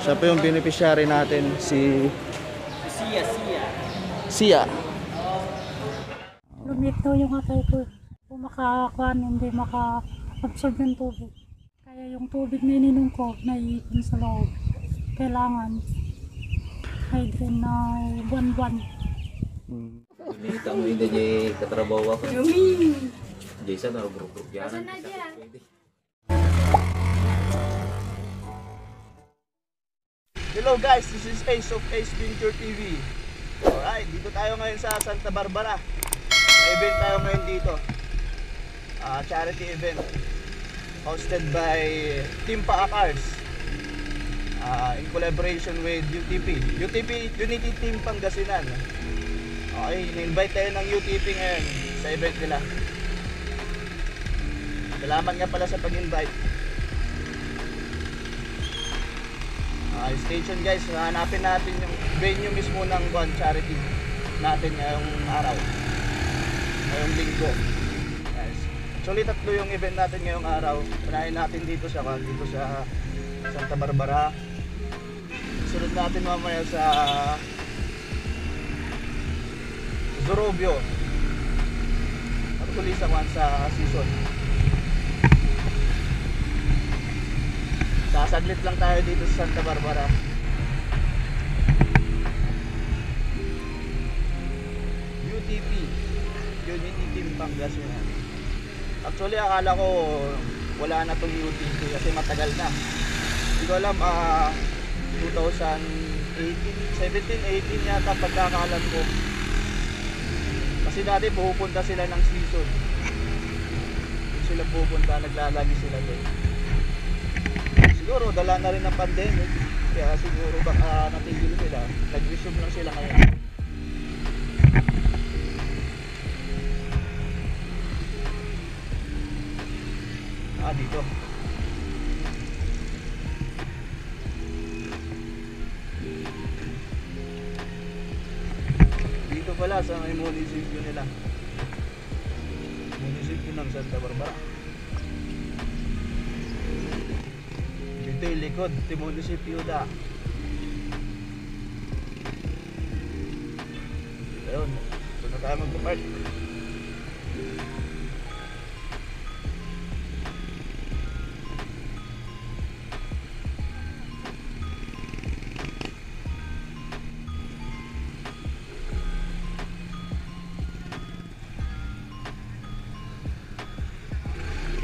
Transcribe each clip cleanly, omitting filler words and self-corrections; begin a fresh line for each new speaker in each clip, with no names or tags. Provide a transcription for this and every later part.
Siya po yung beneficiary natin, si Sia.
Lumit daw yung atay ko. Kung makakakuan, hindi maka-absorb yung tubig. Kaya yung tubig na ininom ko, naiipon sa loob. Kailangan hydrate na buwan-buwan.
Binita mo hindi niya katrabaho ako. Jason, grupo yan.
Hello guys, this is Ace of Ace Venture TV. Alright, dito tayo ngayon sa Santa Barbara. May event tayo ngayon dito. Charity event hosted by Team Paakars in collaboration with UTP Unity Team Pangasinan. Okay, na-invite tayo ng UTP ngayon sa event nila. Salamat nga pala sa pag-invite. Stay tuned guys, hanapin natin yung venue mismo ng charity natin ngayong araw, ngayong linggo. Guys, actually tatlo yung event natin ngayong araw. Unahin natin dito sa Santa Barbara. Sunod natin mamaya sa Zorobio. Actually sa season. Sasaglit lang tayo dito sa Santa Barbara. UTP Unity Team Pangasinan. Actually akala ko wala na tong UTP kasi matagal na. Hindi ko alam 2018, 17, 18 yata pagkakalam ko. Kasi dati pupunta sila ng season. Hindi sila pupunta, naglalagi sila doon. Siguro dala na rin ng pandemic, kaya siguro baka natigil sila, nag-resume lang sila ngayon. Dito. Dito pala sa may munisipyo nila. Munisipyo ng Santa Barbara. Ito yung likod, ito yung munisipyo da. Ayun, ito na tayo magpapark.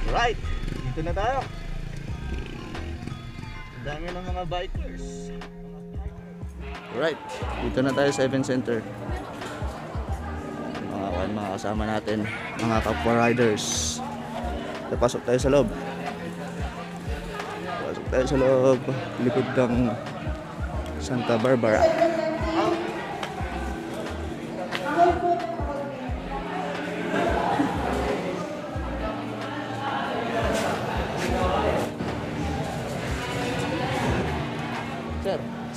Alright, dito na tayo. Dami ng mga bikers. Right, dito na tayo sa event center. Mga kasama natin, mga kapwa riders. Pasok tayo sa loob. Pasok tayo sa loob, likod ng Santa Barbara.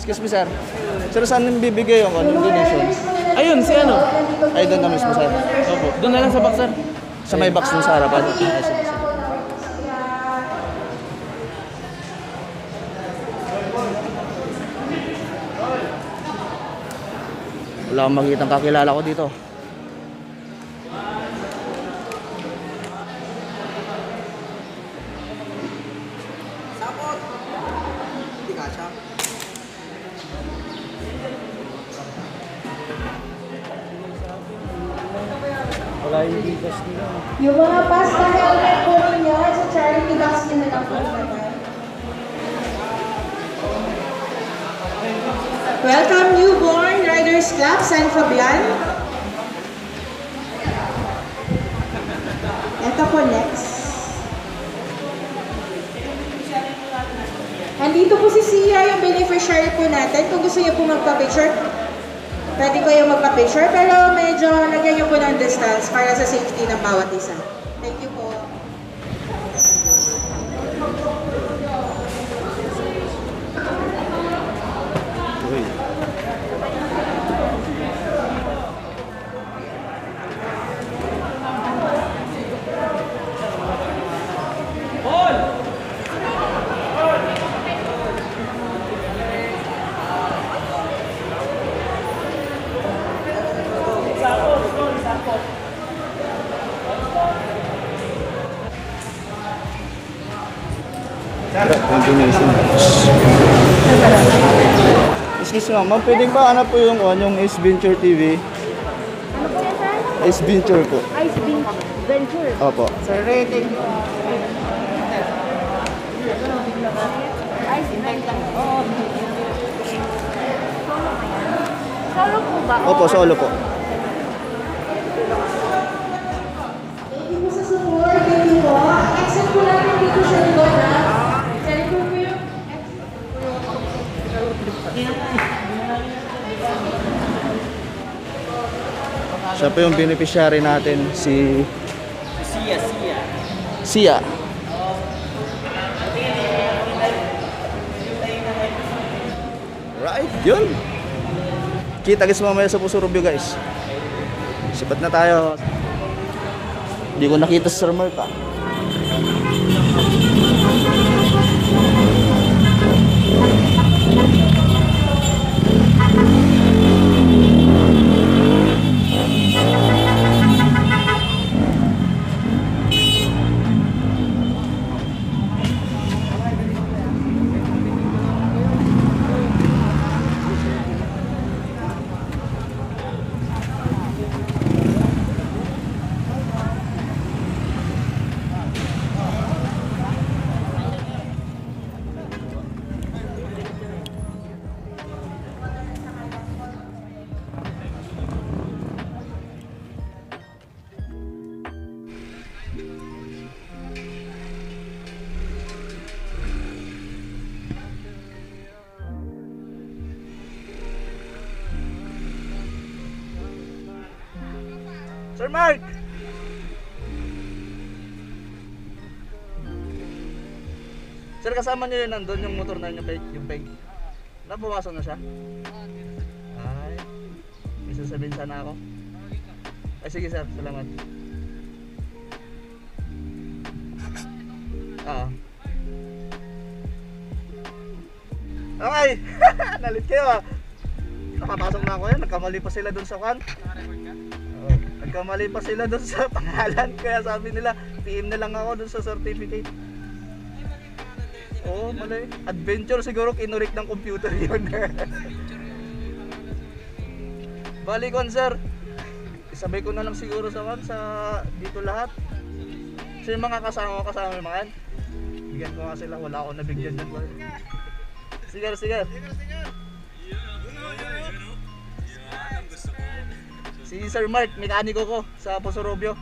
Excuse me sir. Sir, saan bibigay yung donations?
Ayun, si ano?
Ay, doon na mismo sir.
Opo. Doon na lang sa box, sir.
Sa may box dun sa harapan. Ay, sige, sige. Wala akong makikitang kakilala ko dito.
Yung mga pasta helmet po ninyo sa charity box nyo na lang po naman. Welcome Newborn Riders Club San Fabian. Ito po next. Andito po si Sia, yung beneficiary po natin. Kung gusto niyo po magpa-picture, pwede ko yung magpa-picture, pero medyo lagyan nyo po ng distance para sa safety ng bawat isa. Thank you po.
Yes ma'am, ma'am pwede ba ano po yung Ace Venture TV?
Ano po yan, sir?
Ace Venture po.
Ice Venture.
Opo.
Sir, rating. Ice Venture. Oo. Solo ba yan? Solo po ba?
Opo, solo po.
Thank you po sa support. Thank you po. Exit po natin dito sa likod na. Sa likod po yung
Siya po yung beneficiary natin, si Sia. Right, yun. Kita guys mamaya sa Puso Rubio guys. Sipat na tayo. Hindi ko nakita si Sir Mark ah. Sir Mark! Sir, kasama niyo yun nandun yung motor na yung peg. Nabawasan na siya? Ay, may sasabihin sana ako. Ay, sige sir, salamat. Okay, nalit kayo ah. Nakapasok na ako yan, nagkamali pa sila dun sa kan. Nagkamali pa sila dun sa pangalan, kaya sabi nila, PM na lang ako dun sa certificate. Oo, mali. Adventure siguro kinurik ng computer yun. Bali kon sir, isabay ko na lang siguro sa dito lahat. So yung mga kasama yung mga yan, bigyan ko nga sila, wala akong nabigyan dyan. Sige. Si Sir Mark, mekaniko ko sa Puso Rubio.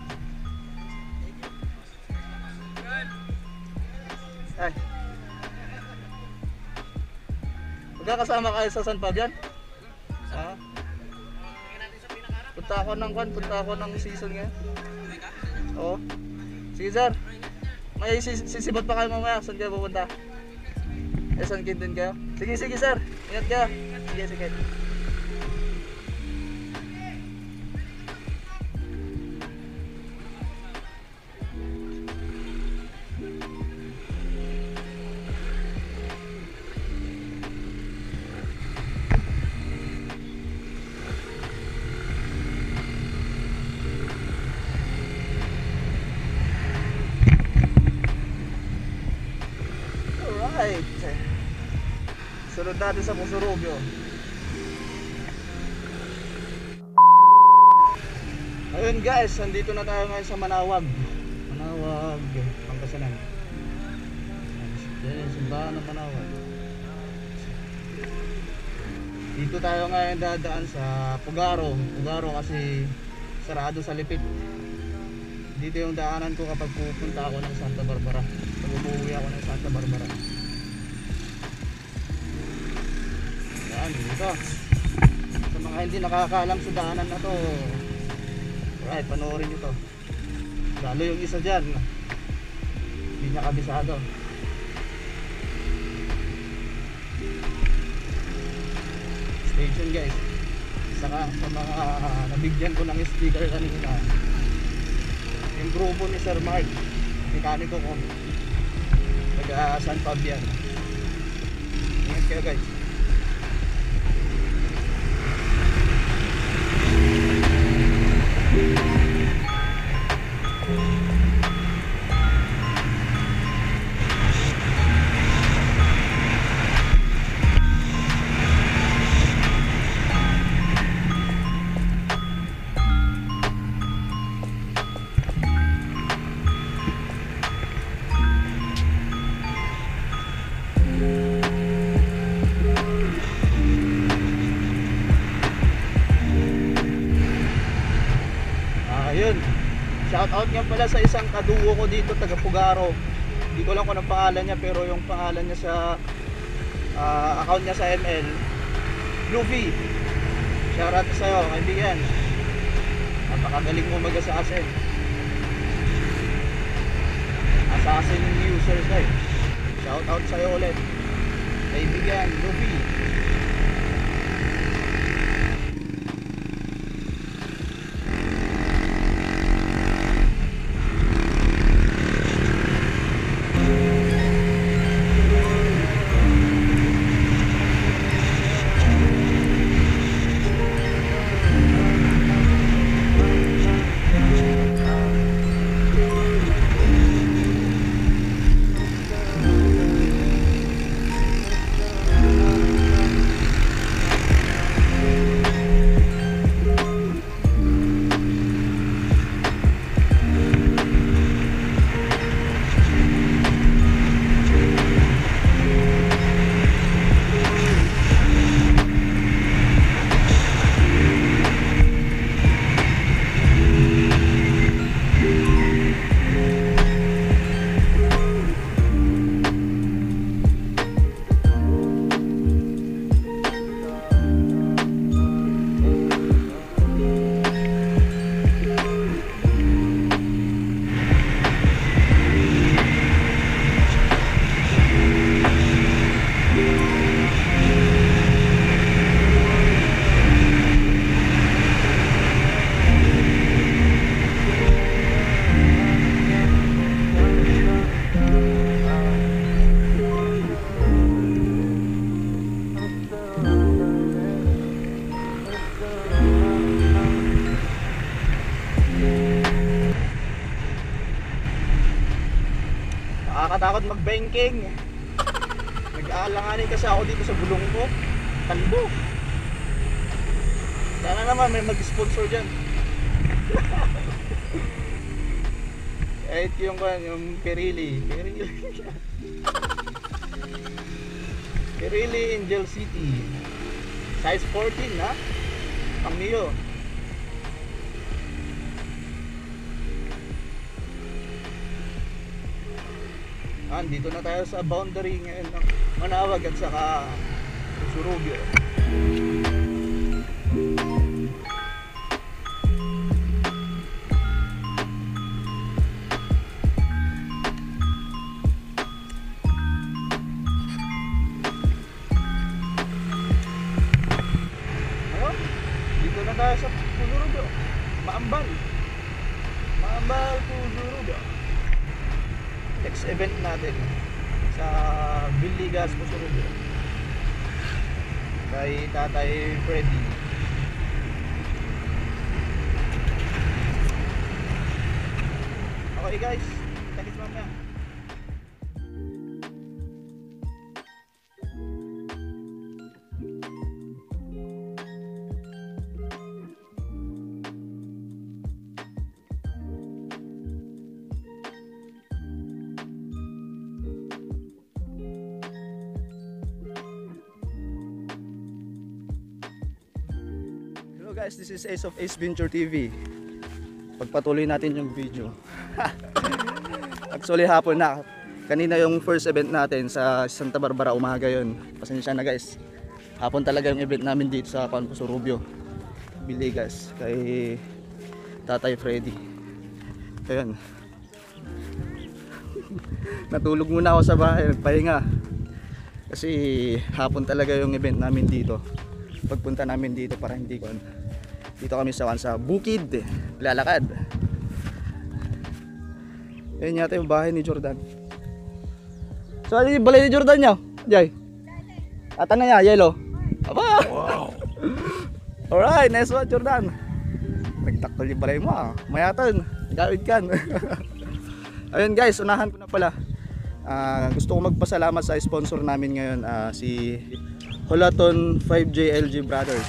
Ay. Magkakasama kayo sa San Fabian? Ha? Punta ako ng season ngayon. Oo. Sige sir. May sisibat pa kayo mamaya. Saan kayo pupunta? San Quintin kayo? Sige sir. Ingat kayo. Sige. Alright. Sunod natin sa Puso Rubio. Ayun guys, nandito na tayo ngayon sa Manawag, Pangasinan. Yan, simbahan ng Manawag. Dito tayo ngayon dadaan sa Pugaro kasi sarado sa Lipit. Dito yung daanan ko kapag pupunta ako ng Santa Barbara. Pag umuwi ako ng Santa Barbara. Yan, dito. Sa mga hindi nakakaalam sa daanan na to, alright, panoorin nyo to. Lalo yung isa dyan, hindi niya kabisado. Station guys. Saka sa mga nabigyan ko ng sticker kanina, yung grupo ni Sir Mark, mekaniko ko, taga San Fabian. Ingat kayo guys. Shoutout nga pala sa isang kaduo ko dito, taga Pugaro. Hindi ko lang kung anong pangalan niya, pero yung pangalan niya sa account niya sa ML, Luffy. Shoutout sa'yo, kaibigan. Napakagaling mo mag-assassin. Assassin user ka eh. Shoutout sa'yo ulit, kaibigan, Luffy. Nakakatakot mag-banking. Nag-aalanganin kasi ako dito sa bulong ko. Talbo. Sana naman may mag-sponsor dyan. Kahit yung Pirelli. Pirelli Angel City. Size 14 ha? Pang Mio. Dito na tayo sa boundary ngayon ng Manawag at saka Surugio. Dito na tayo sa Surugio. Maambal, Surugio. Next event natin sa Biligas, Surugio kay Tatay Freddy. Okay guys, kita-kits mamaya. Hello guys, this is Ace of Ace Venture TV. Pagpatuloy natin yung video. Actually hapon na. Kanina yung first event natin sa Santa Barbara, umaga yun. Pasensya na guys. Hapon talaga yung event namin dito sa Campus Surubio, Biligas, kay Tatay Freddy. Ayun. Natulog muna ako sa bahay, nagpahinga. Kasi hapon talaga yung event namin dito. Pagpunta namin dito para hindi ko dito kami sa bukid, lalakad. Ayun yata yung bahay ni Jordan. So ano yung balay ni Jordan nyo? Jay? Ata na niya, yellow. Aba! Wow! Alright, nice one Jordan. Nagtaktol yung balay mo ah. Mayatan, gawid kan. Ayun guys, unahan ko na pala. Gusto ko magpasalamat sa sponsor namin ngayon, si Holaton 5JLG Brothers.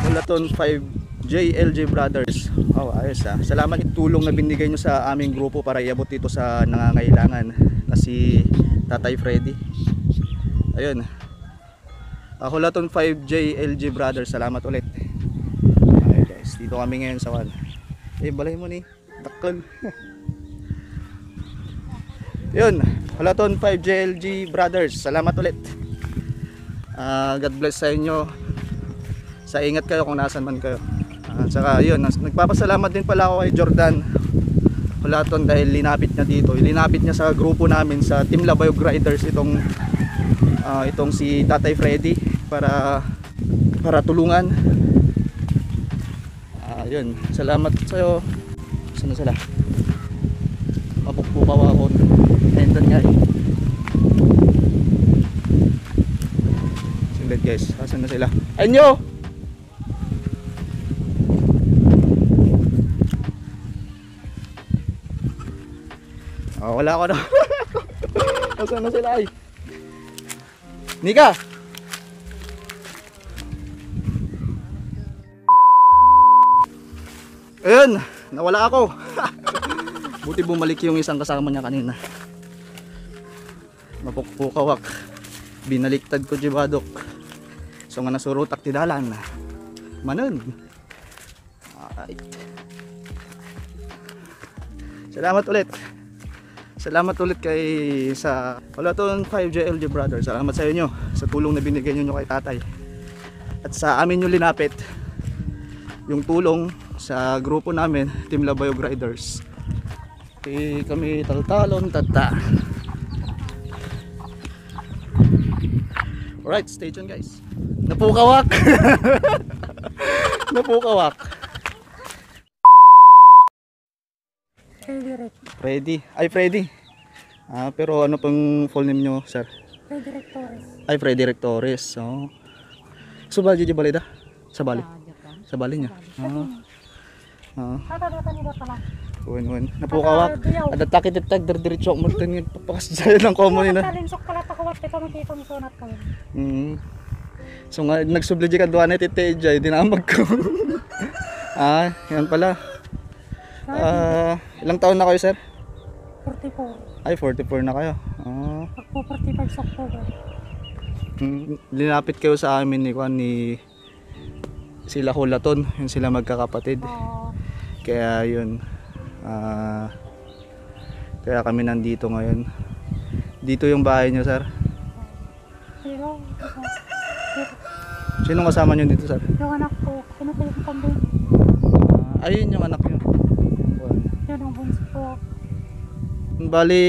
Holaton 5JLG Brothers. Oh, ayos ah. Salamat yung tulong na binigay nyo sa aming grupo para iabot dito sa nangangailangan na si Tatay Freddy. Ayun. Holaton 5JLG Brothers. Salamat ulit. Okay guys, dito kami ngayon sa balay mo ni Takol. Yun, Hulaton 5 JLG Brothers. Salamat ulit. God bless sa inyo. Sa ingat kayo kung nasan man kayo. Saka yun, nagpapasalamat din pala ako kay Jordan Hulaton dahil linapit niya dito. Linapit niya sa grupo namin sa Team Labayog Riders itong si Tatay Freddy para tulungan. Yun, salamat sa'yo. Saan na sila? Mapukpukaw ako. Ayun doon nga eh. Singlet guys, asan na sila? Ayun nyo! Wala ako na. Asan na sila ay? Nika! Ayun, nawala ako. Buti bumalik yung isang kasama niya kanina. Mapukpukawak. Binaliktad ko jibadok. So nga nasurutak tidalan. Manon. Alright. Salamat ulit. Salamat ulit kay sa Hulaton 5 JLG Brothers. Salamat sa inyo sa tulong na binigay niyo kay tatay. At sa amin yung linapit yung tulong sa grupo namin, Team Labayog Riders. Kami taltalon tata. Alright, stay tuned guys. Napukawak. Napukawak. Freddy. Ay Freddy. Pero ano pang full name nyo, sir?
Freddy Rectores.
Ay Freddy Rectores. So, Subali di balida? Sa Bali. Sa Bali niya.
Kata-kata nila pala.
Uwan. Napukawak. Ada takit-tag diretso mo tin papas sa ng common na.
Kalinsok pala takawat ka makita mo sunat ka.
So nga nagsubli ka duwa na titejay dinamag ko. Yan pala. Ilang taon na kayo, sir?
44.
Ay, 44 na kayo.
Ako 45 sa October.
Linapit kayo sa amin ni sila Hulaton, yung sila magkakapatid. Kaya yun. Kaya kami nandito ngayon. Dito yung bahay nyo, sir. Sino kasama nyo dito, sir?
Yung anak ko. Sino ko yung pambing?
Ayun yung anak nyo.
Yun ang bunso ko.
Bali,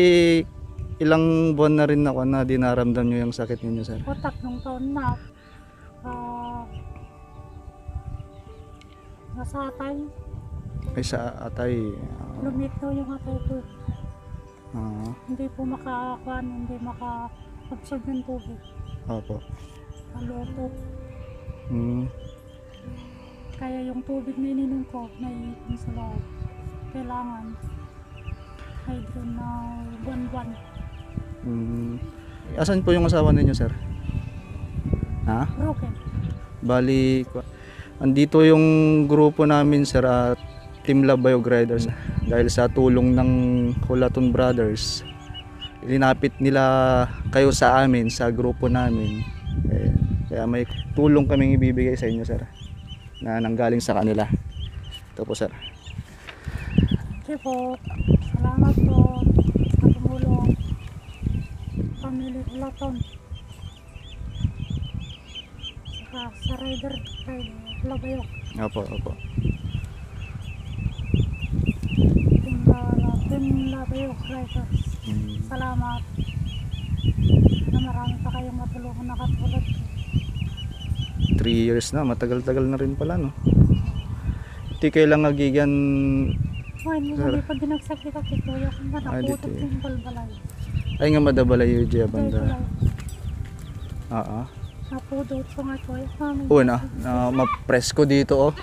ilang buwan na rin ako na dinaramdam nyo yung sakit ninyo, sir?
Utak nung taon na. Nasa atay.
Ay, sa atay.
Lumitaw yung atay ko. Hindi po makakuan, hindi maka-absorb yung tubig.
Opo.
Maluto. Kaya yung tubig na ininom ko, naiipon sa loob. Kailangan hydron na buwan-buwan.
Asan po yung asawa ninyo, sir?
Broken.
Bali, andito yung grupo namin, sir, at Team Labayog Riders. Dahil sa tulong ng Hulaton Brothers, linapit nila kayo sa amin, sa grupo namin. Kaya may tulong kaming ibibigay sa inyo, sir, na nanggaling sa kanila. Ito po, sir.
Okay po. Salamat po sa tumulong. Family Hulaton. Saka sa rider Labayog.
Opo.
Team Labayog Riders. Salamat. Na marami pa kayong matulungan na katulad.
3 years na, matagal-tagal na rin pala, no? Hindi kayo lang nagigyan.
Hindi pa din nagsakit ako ito. Yung naputot yung balbalay.
Ay nga madabalay yung Jia banda.
Napudot ko nga ito.
Na mapresko dito,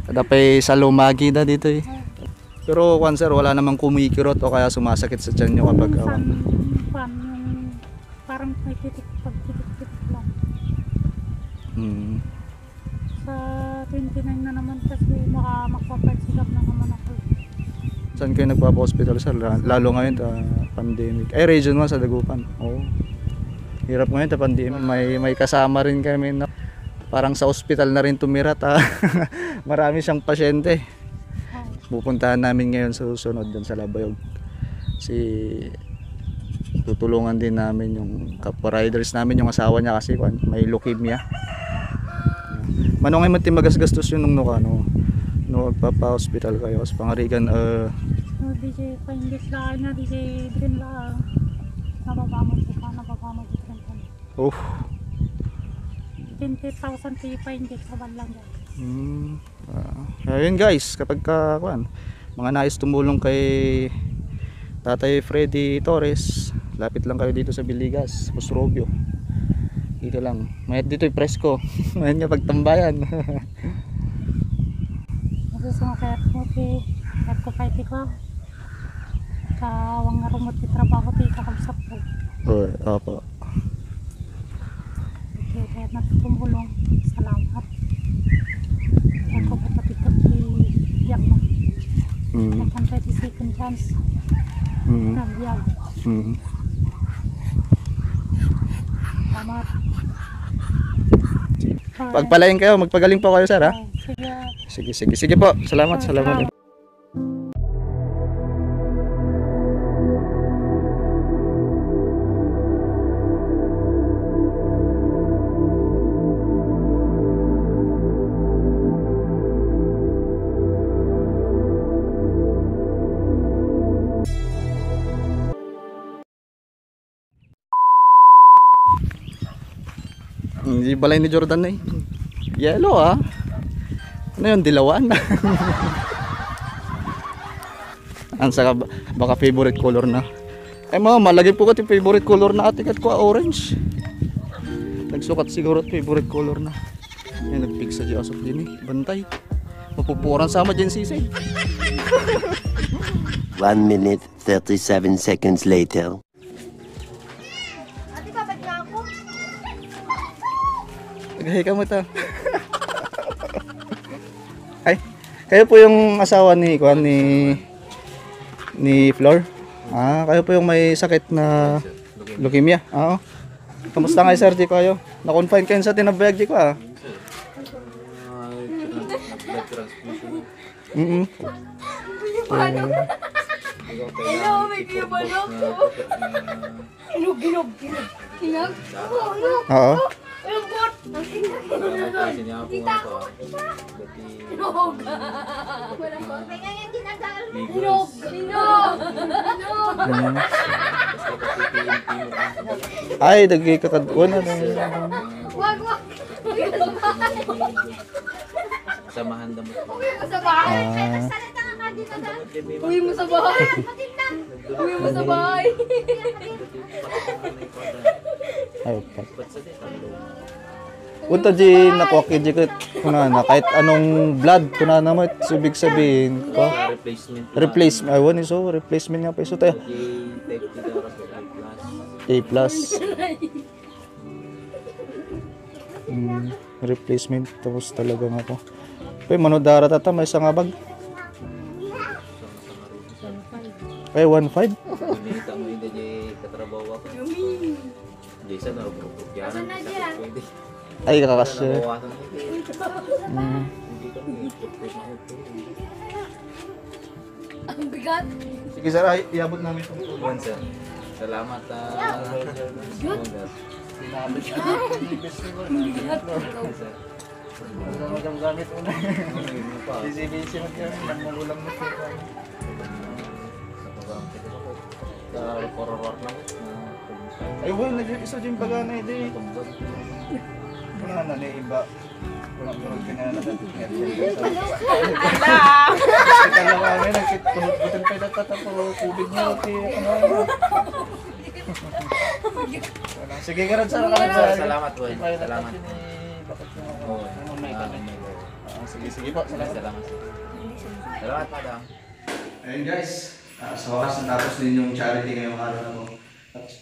Tapay sa lumagi na dito eh. Pero sir, wala namang kumikirot o kaya sumasakit sa tiyan nyo kapag
yung parang may titik lang. Sa 29 na naman kasi makapagsigap na naman ako.
Saan kayo nagpapa-hospital, sir? Lalo ngayon pandemic. Ay, Region 1 sa Dagupan. Hirap ngayon pandemic. May kasama rin kami na parang sa hospital na rin tumirat. Marami siyang pasyente. pupuntahan namin ngayon sa susunod dun sa Labayog. Tutulungan din namin yung kapwa riders namin, yung asawa niya kasi may leukemia. Manong ay matimagas-gastos yun nung magpapa-hospital kayo sa pangarigan.
DJ paingit lang na DJ din lang. Nababamot ka. 20,000 kayo paingit sa lang yan.
Ayun guys, kapag mga nais tumulong kay Tatay Freddy Torres, lapit lang kayo dito sa Biligas, Pusrobio. Dito lang. Mayat dito yung presko. Mayat nga pagtambayan.
Kaya ko kahit ikaw. Kawang rumot di trabaho ti kakamsap ko.
Opo.
Okay, kaya natutulong. Salamat. Ako po patitok iyak mo. Nakan 30 second chance. Nabiyag. Salamat.
Pagpalain kayo, magpagaling po kayo sir ha.
Sige.
Sige po. Salamat. Hindi balay ni Jordan na eh. Yellow ah. Ano yun? Dilawan. Ang saka baka favorite color na. Ay mama, lagi po ko yung favorite color na atikat ko orange. Nagsukat siguro favorite color na. Ay nagpig sa asok din eh. Bantay. Mapupuran sama dyan sisig.
1 minute 37 seconds later.
Nagahi ka mo ta. Ay, kayo po yung asawa ni Flor? Kayo po yung may sakit na leukemia? Oo. Kamusta nga Sir Jico kayo? Na-confine kayo sa tinabayag Jico
Blood transfusion.
Hello, may kibalok ko. Ginog.
Oo.
Kasi niya po ito.
Ay, dagi kakadwan na.
Wag.
Samahan damot po.
Uwi mo sa bahay.
Ay, Unta di nakuha di na kahit anong blood kunana mo ibig sabihin ko replacement replacement nga pa iso tayo A+. Replacement tapos talaga nga po. Pay manodara tata may isang abag. Ay 1.5.
Binita mo hindi di katrabaho ako. Jason na ro
Ay kakasya.
Ang bigat.
Sige sir, iabot namin itong tulungan sir.
Salamat
gamit mo na. Busy mo kaya magulang mo po. Ay wala isa din baga na ide. Wala na iba. Wala ko rin na natatanggal. Kita lang kami nagkitulog-butan pa data po COVID niya sige karon sa
salamat po. Salamat.
Sige po.
Salamat. Salamat madam.
Ayun guys, sa wakas natapos din yung charity ngayong araw na po.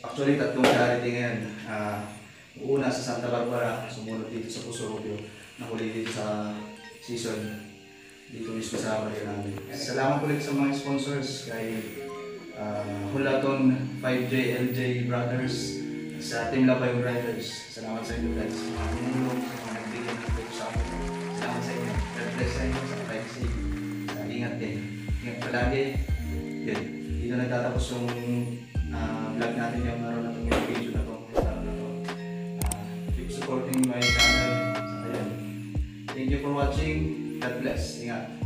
Actually, tatlong charity ngayon. Una sa Santa Barbara, sumunod dito sa Pusrobio, nahuli dito sa season, dito mismo sa area namin. Salamat ulit sa mga sponsors, kay Hulaton, 5J, LJ Brothers, sa Team Labayog Riders. Salamat sa inyo guys. Minulong sa mga nagbigay ng ito sa akin. Salamat sa inyo. God bless sa inyo sa privacy. Ingat din. Ingat palagi. Yun, dito nagtatapos yung vlog natin yung araw na itong video na to. Keep supporting my channel. Ayun. Thank you for watching. God bless. Ingat.